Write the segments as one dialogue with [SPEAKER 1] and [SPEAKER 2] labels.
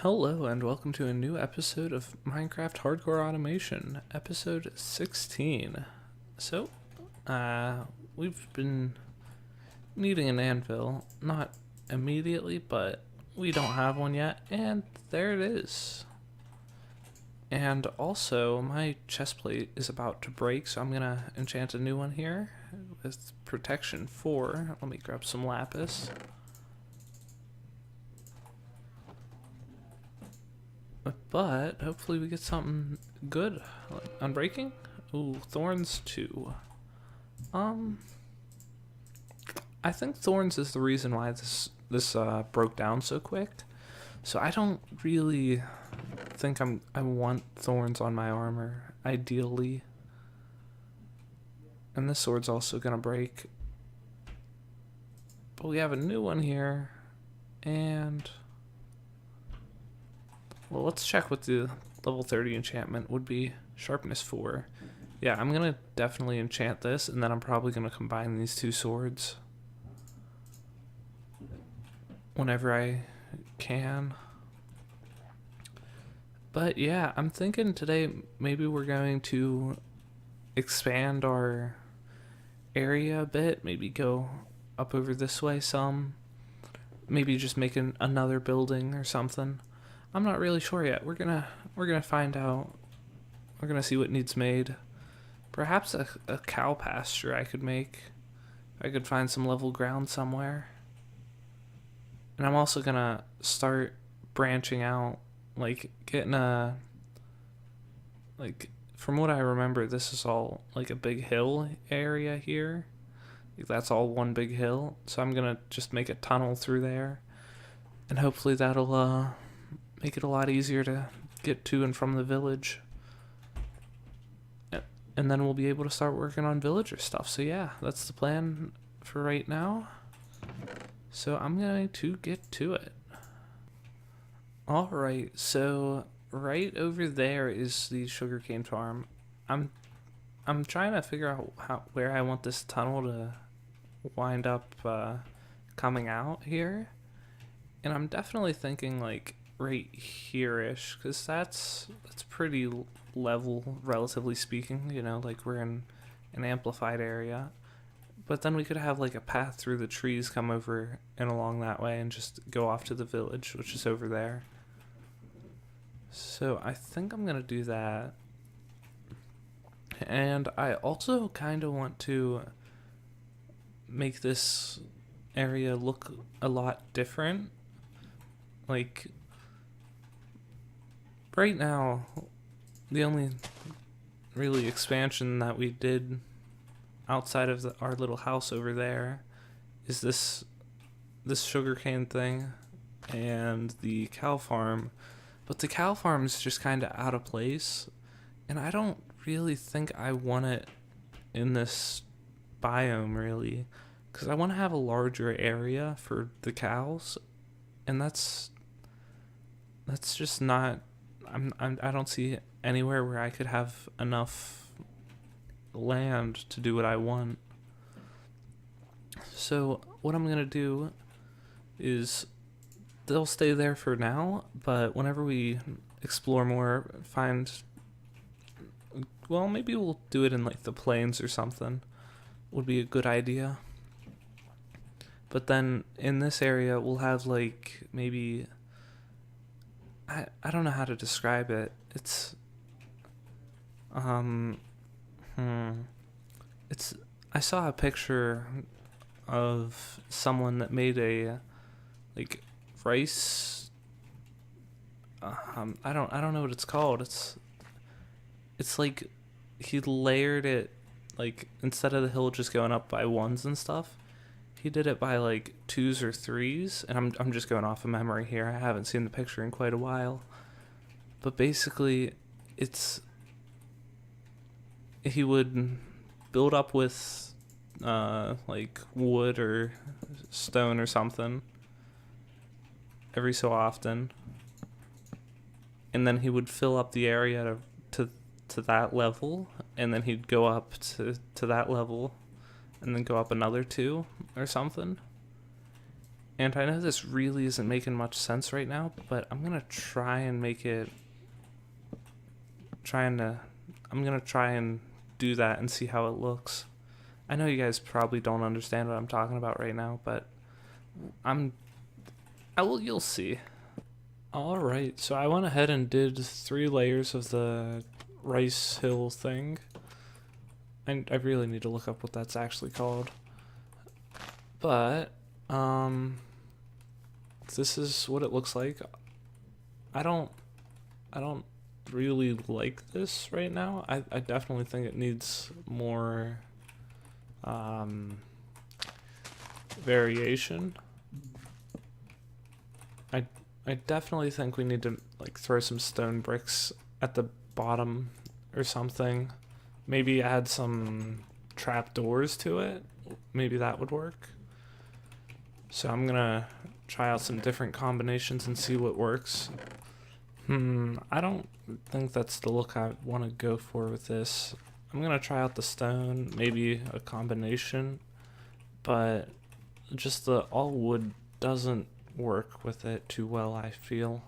[SPEAKER 1] Hello and welcome to a new episode of Minecraft Hardcore Automation, episode 16. So, we've been needing an anvil, not immediately, but we don't have one yet, and there it is. And also, my chestplate is about to break, so I'm gonna enchant a new one here with protection 4. Let me grab some lapis. But hopefully we get something good. Unbreaking? Ooh, thorns 2. I think thorns is the reason why this broke down so quick. So I don't really think I want thorns on my armor, ideally. And this sword's also gonna break. But we have a new one here, and well, let's check what the level 30 enchantment would be. Sharpness 4. Yeah, I'm gonna definitely enchant this, and then I'm probably gonna combine these two swords whenever I can. But yeah, I'm thinking today maybe we're going to expand our area a bit. Maybe go up over this way some. Maybe just make another building or something. I'm not really sure yet. We're gonna find out. We're gonna see what needs made. Perhaps a cow pasture I could make. I could find some level ground somewhere. And I'm also gonna start branching out, like getting from what I remember, this is all like a big hill area here. Like that's all one big hill. So I'm gonna just make a tunnel through there, and hopefully that'll make it a lot easier to get to and from the village. And then we'll be able to start working on villager stuff. So yeah, that's the plan for right now. So I'm going to get to it. Alright, so right over there is the sugarcane farm. I'm trying to figure out where I want this tunnel to wind up coming out here. And I'm definitely thinking like right here-ish, because that's pretty level, relatively speaking, you know, like we're in an amplified area. But then we could have like a path through the trees come over and along that way and just go off to the village, which is over there. So I think I'm gonna do that. And I also kind of want to make this area look a lot different. Like, right now, the only really expansion that we did outside of our little house over there is this sugarcane thing and the cow farm. But the cow farm is just kind of out of place, and I don't really think I want it in this biome, really, because I want to have a larger area for the cows, and that's just not. I don't see anywhere where I could have enough land to do what I want. So what I'm gonna do is they'll stay there for now, but whenever we explore more, well, maybe we'll do it in like the plains or something. Would be a good idea. But then in this area we'll have like maybe I don't know how to describe it. It's it's I saw a picture of someone that made a like rice I don't know what it's called. It's like he layered it, like instead of the hill just going up by ones and stuff, he did it by like 2s or 3s, and I'm just going off of memory here. I haven't seen the picture in quite a while. But basically, he would build up with like wood or stone or something every so often, and then he would fill up the area to that level, and then he'd go up to that level, and then go up another 2 or something. And I know this really isn't making much sense right now, but I'm gonna try and make it. I'm gonna try and do that and see how it looks. I know you guys probably don't understand what I'm talking about right now, but you'll see. Alright, so I went ahead and did 3 layers of the rice hill thing. I really need to look up what that's actually called. But, this is what it looks like. I don't really like this right now. I definitely think it needs more, variation. I definitely think we need to like throw some stone bricks at the bottom or something. Maybe add some trapdoors to it. Maybe that would work. So I'm gonna try out some different combinations and see what works. I don't think that's the look I want to go for with this. I'm gonna try out the stone, maybe a combination, but just the all wood doesn't work with it too well, I feel.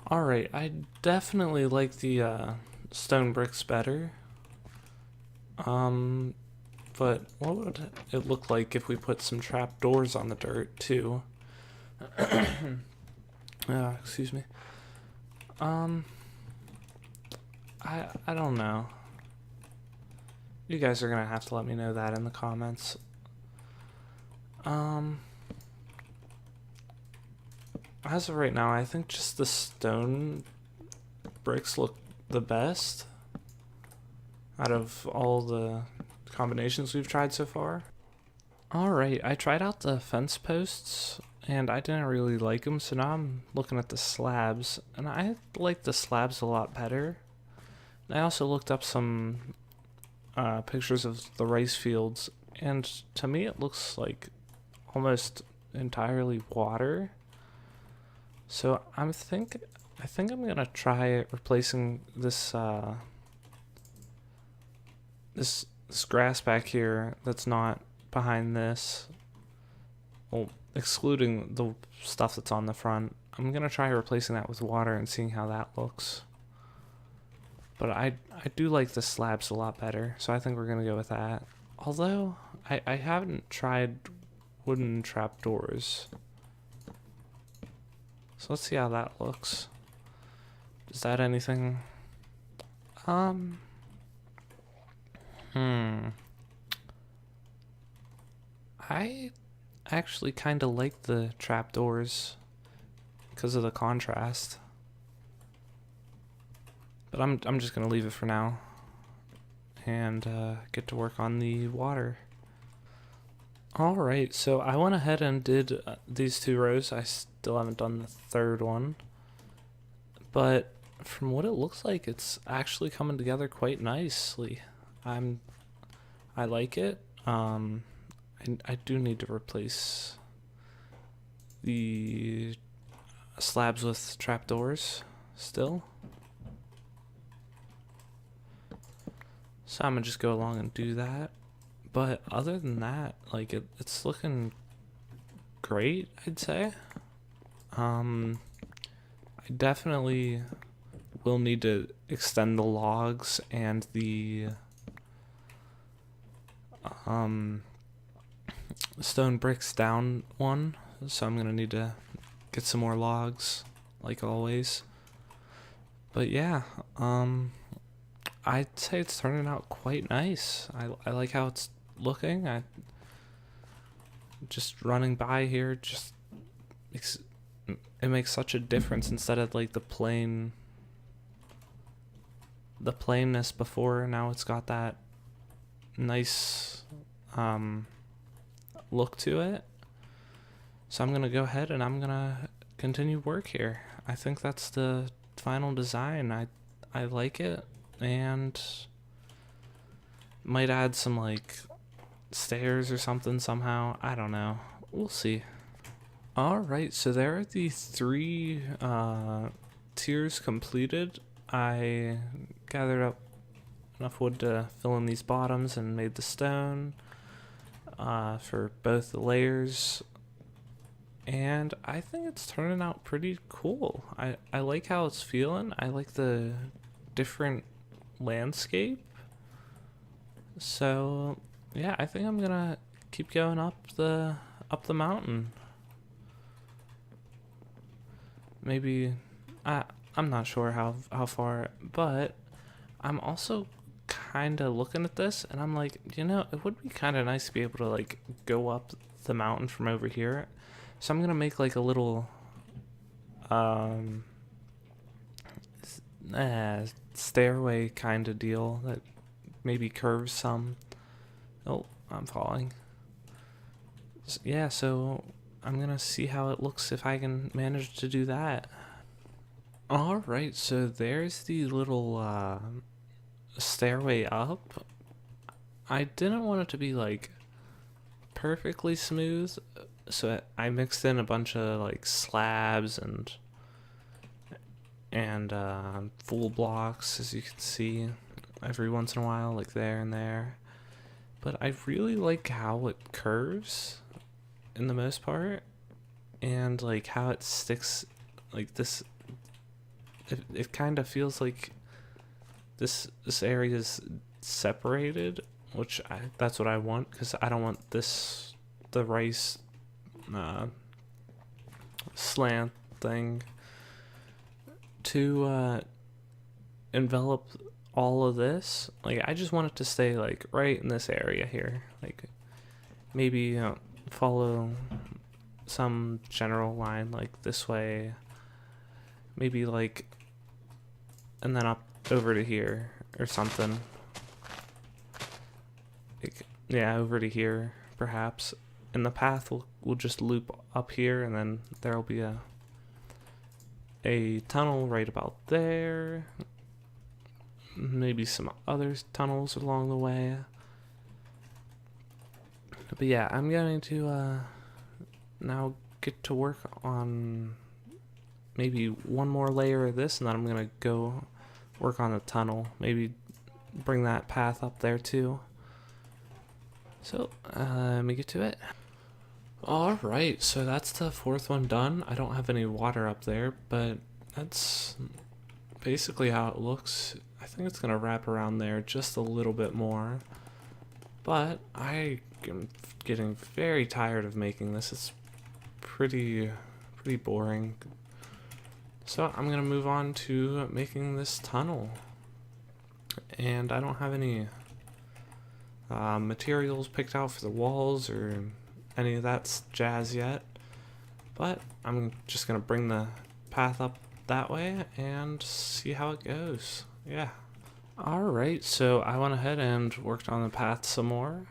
[SPEAKER 1] Alright, I definitely like the stone bricks better. But what would it look like if we put some trapdoors on the dirt too? Excuse me. I don't know. You guys are gonna have to let me know that in the comments. As of right now, I think just the stone bricks look the best out of all the combinations we've tried so far. Alright, I tried out the fence posts and I didn't really like them, so now I'm looking at the slabs and I like the slabs a lot better. I also looked up some pictures of the rice fields, and to me it looks like almost entirely water. So I think I'm gonna try replacing this this grass back here that's not behind this. Well, excluding the stuff that's on the front. I'm gonna try replacing that with water and seeing how that looks. But I do like the slabs a lot better, so I think we're gonna go with that. Although I haven't tried wooden trapdoors. So let's see how that looks. Is that anything? I actually kind of like the trapdoors because of the contrast. But I'm just gonna leave it for now and get to work on the water. Alright, so I went ahead and did these 2 rows. I still haven't done the 3rd one. But from what it looks like, it's actually coming together quite nicely. I like it. I do need to replace the slabs with trapdoors still. So I'm gonna just go along and do that. But other than that, like it's looking great, I'd say. I definitely will need to extend the logs and the stone bricks down one, so I'm gonna need to get some more logs, like always. But yeah, I'd say it's turning out quite nice. I like how it's looking. I just running by here just makes such a difference instead of like the plainness before. Now it's got that nice look to it. So I'm gonna go ahead and I'm gonna continue work here. I think that's the final design. I like it, and might add some like stairs or something somehow. I don't know. We'll see. Alright, so there are the 3 tiers completed. I gathered up enough wood to fill in these bottoms and made the stone for both the layers. and I think it's turning out pretty cool. I like how it's feeling. I like the different landscape. So yeah, I think I'm gonna keep going up the mountain. Maybe I I'm not sure how far, but I'm also kind of looking at this and I'm like, it would be kind of nice to be able to like go up the mountain from over here. So I'm gonna make like a little um stairway kind of deal that maybe curves some. Oh, I'm falling. Yeah, so I'm gonna see how it looks if I can manage to do that. All right, so there's the little stairway up. I didn't want it to be like perfectly smooth, so I mixed in a bunch of like slabs and full blocks, as you can see, every once in a while, like there and there. But I really like how it curves in the most part, and like how it sticks like this. It kind of feels like this area is separated, which that's what I want, because I don't want the rice uh, slant thing to envelop all of this. Like, I just want it to stay like right in this area here. Like, maybe follow some general line like this way. Maybe like, and then up over to here or something. Like, yeah, over to here perhaps. And the path will just loop up here, and then there'll be a tunnel right about there. Maybe some other tunnels along the way. But yeah, I'm going to now get to work on maybe one more layer of this, and then I'm going to go work on the tunnel. Maybe bring that path up there too. So, let me get to it. Alright, so that's the fourth one done. I don't have any water up there, but that's basically how it looks. I think it's going to wrap around there just a little bit more. But I am getting very tired of making this. It's pretty boring. So I'm going to move on to making this tunnel. And I don't have any materials picked out for the walls or any of that jazz yet. But I'm just going to bring the path up that way and see how it goes. Yeah. Alright, so I went ahead and worked on the path some more.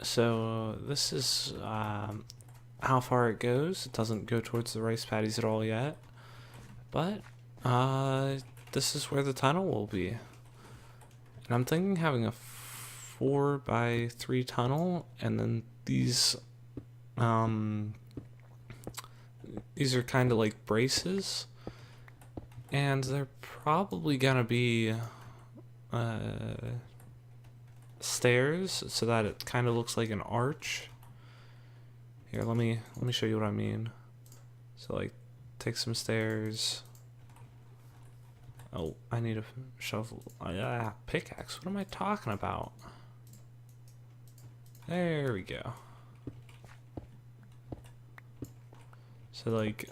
[SPEAKER 1] So this is how far it goes. It doesn't go towards the rice paddies at all yet. But this is where the tunnel will be. And I'm thinking having a 4x3 tunnel, and then these are kind of like braces, and they're probably gonna be stairs, so that it kind of looks like an arch. Here, let me show you what I mean. So like, take some stairs. Oh, I need a shovel. Pickaxe. What am I talking about? There we go. So like,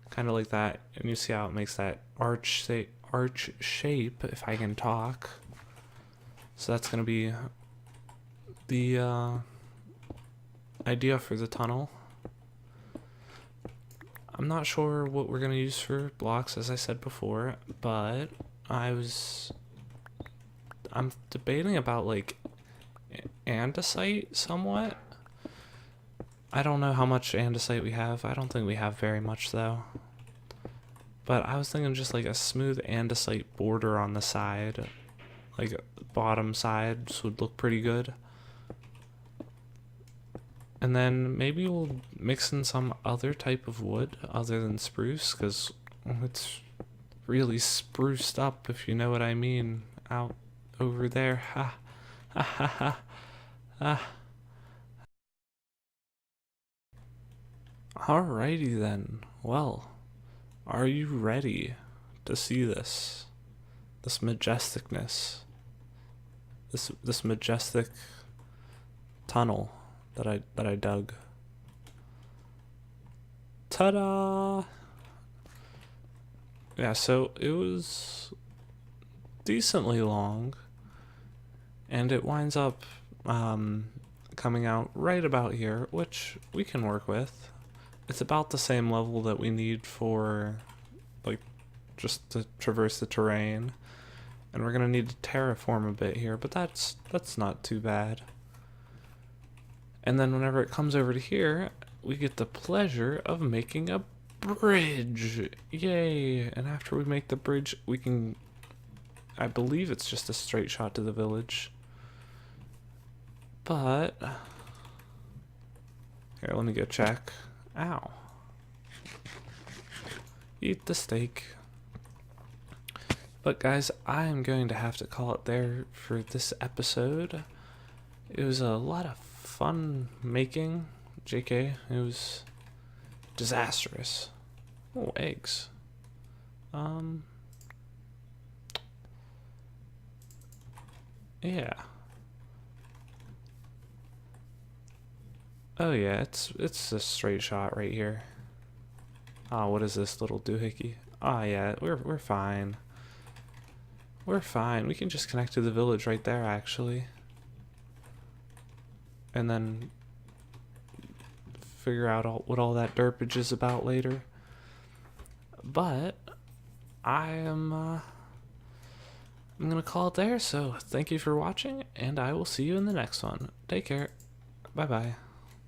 [SPEAKER 1] kind of like that, and you see how it makes that arch shape, if I can talk. So that's gonna be the idea for the tunnel. I'm not sure what we're gonna use for blocks, as I said before, but I'm debating about like andesite somewhat. I don't know how much andesite we have. I don't think we have very much though. But I was thinking just like a smooth andesite border on the side, like bottom sides would look pretty good. And then maybe we'll mix in some other type of wood other than spruce, because it's really spruced up, if you know what I mean, out over there. Ha ha ha ha. Alrighty then. Well, are you ready to see this? This majesticness. This majestic tunnel that I dug. Ta-da! Yeah, so it was decently long, and it winds up coming out right about here, which we can work with. It's about the same level that we need for, like, just to traverse the terrain. And we're gonna need to terraform a bit here, but that's not too bad. And then whenever it comes over to here, we get the pleasure of making a bridge. Yay! And after we make the bridge, we can, I believe it's just a straight shot to the village. But here, let me go check. Ow. Eat the steak. But guys, I am going to have to call it there for this episode. It was a lot of fun making. JK, it was disastrous. Oh, eggs. Yeah. Oh yeah, it's a straight shot right here. Ah, what is this little doohickey? Ah, yeah, we're fine. We're fine. We can just connect to the village right there, actually. And then figure out what all that derpage is about later. But I'm gonna call it there, so thank you for watching, and I will see you in the next one. Take care. Bye-bye.